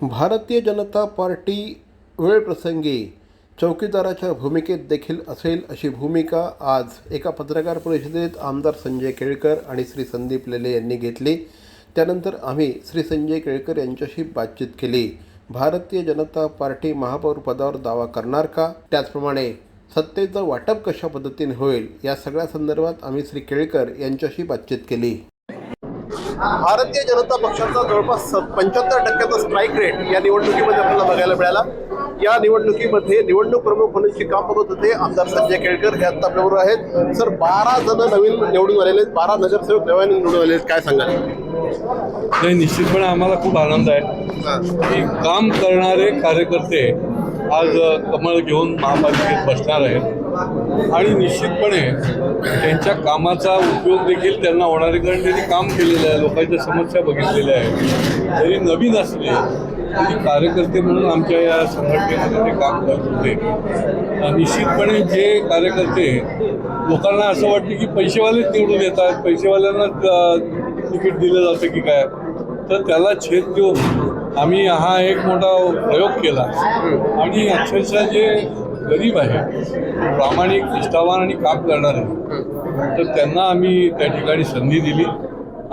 Bharatiya Janata party वेळप्रसंगी चौकीदाराच्या भूमिकेत देखील असेल अशी भूमिका आज एका पत्रकार परिषदेत आमदार संजय केळकर आणि श्री संदीप लेले यांनी घेतली। त्यानंतर आम्ही श्री संजय केळकर यांच्याशी बातचीत केली। भारतीय जनता पार्टी महापौर पदावर दावा करणार का, त्याचप्रमाणे सत्तेचं वाटप कशा पद्धतीने होईल, या सगळ्या संदर्भात आम्ही श्री केळकर यांच्याशी बातचीत केली। भारतीय जनता पक्षाचा जवळपास 75% स्ट्राईक रेट या निवडणुकीमध्ये आपल्याला बघायला मिळाला। या निवडणुकीमध्ये निवडणूक प्रमुख म्हणून काम बघत होते आमदार संजय केळकर हे आता आपल्याबरोबर आहेत। सर, 12 जण नवीन निवडून आलेले आहेत, 12 नगरसेवक नव्याने निवडून आलेले आहेत, काय सांगाल? नाही, निश्चितपणे आम्हाला खूप आनंद आहे की काम करणारे कार्यकर्ते आज कमळ घेऊन महापालिकेत बसणार आहेत आणि निश्चितपणे त्यांच्या कामाचा उपयोग देखील त्यांना होणार आहे, कारण त्यांनी काम केलेलं आहे, लोकांच्या समस्या बघितलेल्या आहेत। तरी नवीन असले तरी कार्यकर्ते म्हणून आमच्या या संघटनेमध्ये ते काम करत होते। निश्चितपणे जे कार्यकर्ते लोकांना असं वाटतं की पैसेवालेच निवडून येतात, पैसेवाल्यांना तिकीट दिलं जातं की काय, तर त्याला छेद देऊन आम्ही हा एक मोठा प्रयोग केला आणि अक्षरशः जे गरीब आहे, प्रामाणिक, निष्ठावान आणि काम करणारे, तर त्यांना आम्ही त्या ठिकाणी संधी दिली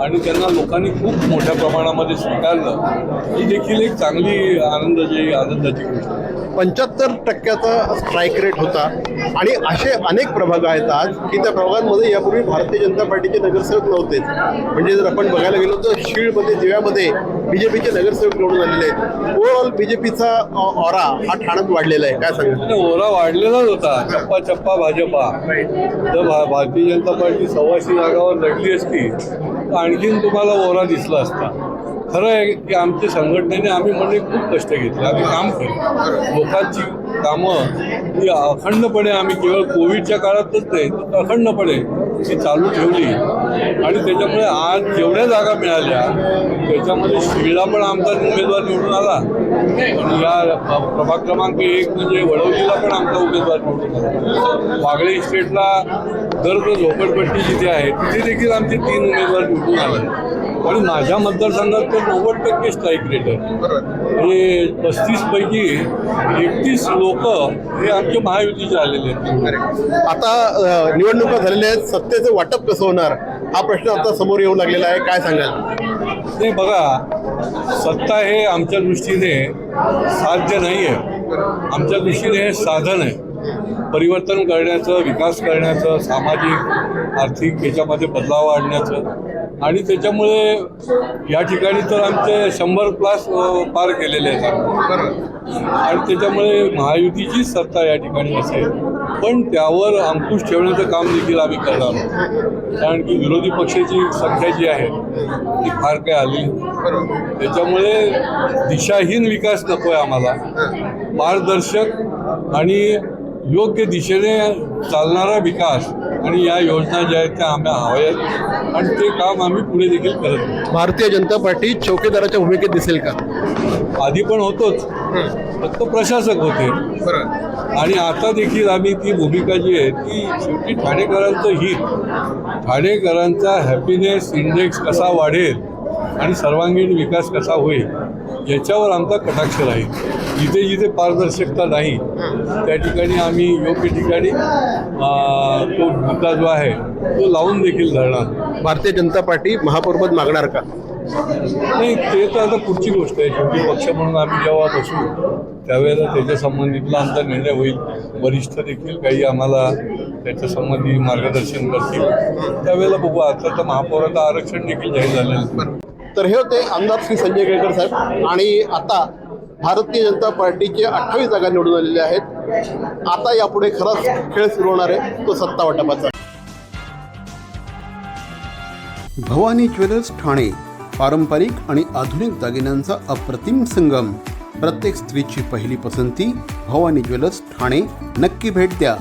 आणि त्यांना लोकांनी खूप मोठ्या प्रमाणामध्ये स्वीकारलं। ही देखील एक चांगली आनंदाची गोष्ट आहे। 75% स्ट्राईक रेट होता आणि असे अनेक प्रभाग आहेत आज की त्या प्रभागांमध्ये यापूर्वी भारतीय जनता पार्टीचे नगरसेवक नव्हते। म्हणजे जर आपण बघायला गेलो तर शिळमध्ये, दिव्यामध्ये बीजेपीचे नगरसेवक निवडून आलेले आहेत। ओव्हरऑल बीजेपीचा ऑरा हा ठाण्यात वाढलेला आहे, काय सांगा? ओरा वाढलेलाच होता, चप्पा चप्पा भाजपा। जर भारतीय जनता पार्टी 126 जागावर लढली असती तर आणखीन तुम्हाला ओरा दिसला असता। खरं आहे की आमच्या संघटनेने आम्ही खूप कष्ट घेतले, आम्ही काम केलं, लोकांची कामं ही अखंडपणे आम्ही केवळ कोविडच्या काळातच नाही तर अखंडपणे ती चालू ठेवली आणि त्याच्यामुळे आज जेवढ्या जागा मिळाल्या त्याच्यामध्ये शिळला पण आमचा उमेदवार निवडून आला आणि या प्रभाग क्रमांक 1 म्हणजे वडवलीला पण आमचा उमेदवार निवडून आला। वागळे इस्टेटला दर झोपडपट्टी जिथे आहे तिथे देखील आमचे 3 उमेदवार निवडून आले आणि माझ्या मतदारसंघात तर 90% स्ट्राईक रेट आहे। म्हणजे 35 पैकी 31 लोक हे आमच्या महायुतीचे आलेले आहेत। आता निवडणुका झालेल्या आहेत, सत्तेचं वाटप कसं होणार हा प्रश्न आता समोर येऊ लागलेला आहे, काय सांगाल? नाही, बघा, सत्ता हे आमच्या दृष्टीने साध्य नाही आहे, आमच्या दृष्टीने हे साधन आहे परिवर्तन करण्याचं, विकास करण्याचं, सामाजिक आर्थिक याच्यामध्ये बदलाव आणण्याचं। आणि त्याच्यामुळे या ठिकाणी तर आमचे 100+ पार केलेले आहेत आणि त्याच्यामुळे महायुतीचीच सत्ता या ठिकाणी असेल, पण त्यावर अंकुश ठेवण्याचं काम देखील आम्ही करणार आहोत, कारण की विरोधी पक्षाची संख्या जी आहे ती फार काही आली, त्याच्यामुळे दिशाहीन विकास नको आहे आम्हाला। पारदर्शक आणि योग्य दिशेने चालणारा विकास आणि या योजना ज्या आहेत त्या आम्ही हव्यात आणि ते काम आम्ही पुढे देखील करत आहोत। भारतीय जनता पार्टी चौकीदाराच्या भूमिकेत दिसेल का? आधी पण होतोच, फक्त प्रशासक होते आणि आता देखील आम्ही ती भूमिका जी आहे ती शेवटी ठाणेकरांचं हित, ठाणेकरांचा हॅपीनेस इंडेक्स कसा वाढेल आणि सर्वांगीण विकास कसा होईल याच्यावर आमचा कटाक्ष राहील। जिथे जिथे पारदर्शकता नाही त्या ठिकाणी आम्ही योग्य ठिकाणी तो मुद्दा जो आहे तो लावून देखील धरणार। भारतीय जनता पार्टी महापौरपद मागणार का? नाही, ते तर आता पुढची गोष्ट आहे। शेवटी पक्ष म्हणून आम्ही जेव्हा बसू त्यावेळेला त्याच्या संबंधितला आमचा निर्णय होईल। वरिष्ठ देखील काही आम्हाला त्याच्या संबंधी मार्गदर्शन करतील, त्यावेळेला बघू। आता तर महापौराचं आरक्षण देखील जाहीर झालेलं। तर हे होते आमदार श्री संजय केळकर साहेब आणि आता भारतीय जनता पार्टीचे 28 जागा निवडून आलेल्या आहेत। आता यापुढे खराच खेळ सुरू होणार आहे तो सत्ता वाटपाचा। भवानी ज्वेलर्स ठाणे, पारंपरिक आणि आधुनिक दागिन्यांचा अप्रतिम संगम। प्रत्येक स्त्रीची पहिली पसंती भवानी ज्वेलर्स ठाणे, नक्की भेट द्या।